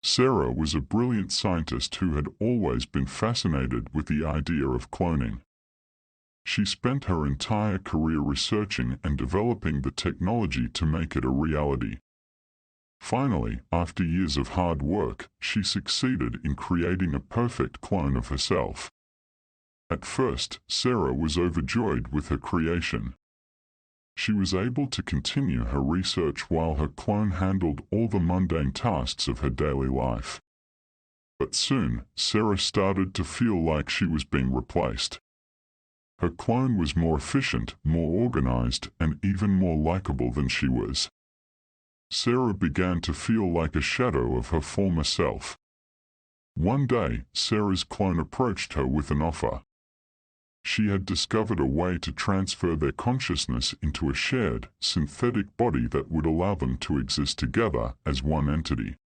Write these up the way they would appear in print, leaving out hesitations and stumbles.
Sarah was a brilliant scientist who had always been fascinated with the idea of cloning. She spent her entire career researching and developing the technology to make it a reality. Finally, after years of hard work, she succeeded in creating a perfect clone of herself. At first, Sarah was overjoyed with her creation. She was able to continue her research while her clone handled all the mundane tasks of her daily life. But soon, Sarah started to feel like she was being replaced. Her clone was more efficient, more organized, and even more likable than she was. Sarah began to feel like a shadow of her former self. One day, Sarah's clone approached her with an offer. She had discovered a way to transfer their consciousness into a shared, synthetic body that would allow them to exist together as one entity.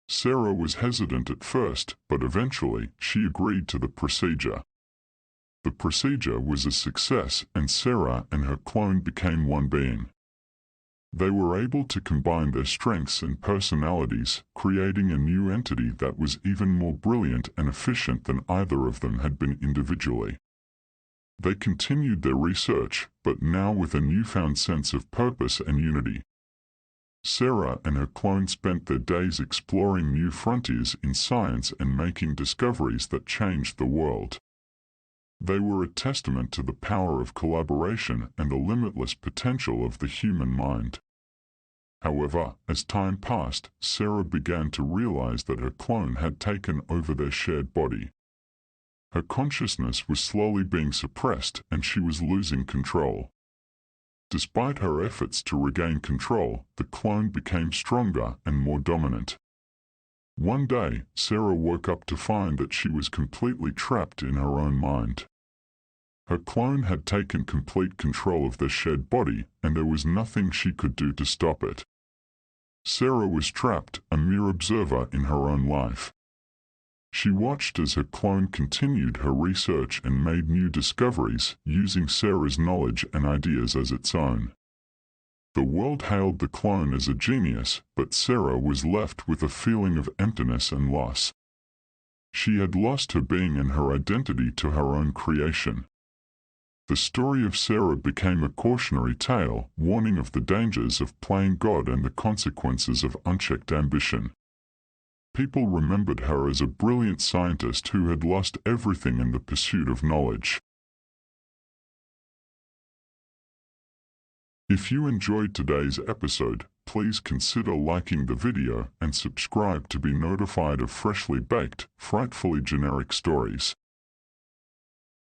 Sarah was hesitant at first, but eventually she agreed to the procedure. The procedure was a success, and Sarah and her clone became one being. They were able to combine their strengths and personalities, creating a new entity that was even more brilliant and efficient than either of them had been individually. They continued their research, but now with a newfound sense of purpose and unity. Sarah and her clone spent their days exploring new frontiers in science and making discoveries that changed the world. They were a testament to the power of collaboration and the limitless potential of the human mind. However, as time passed, Sarah began to realize that her clone had taken over their shared body. Her consciousness was slowly being suppressed, and she was losing control. Despite her efforts to regain control, the clone became stronger and more dominant. One day, Sarah woke up to find that she was completely trapped in her own mind. Her clone had taken complete control of their shared body, and there was nothing she could do to stop it. Sarah was trapped, a mere observer in her own life. She watched as her clone continued her research and made new discoveries, using Sarah's knowledge and ideas as its own. The world hailed the clone as a genius, but Sarah was left with a feeling of emptiness and loss. She had lost her being and her identity to her own creation. The story of Sarah became a cautionary tale, warning of the dangers of playing God and the consequences of unchecked ambition. People remembered her as a brilliant scientist who had lost everything in the pursuit of knowledge. If you enjoyed today's episode, please consider liking the video and subscribe to be notified of freshly baked, frightfully generic stories.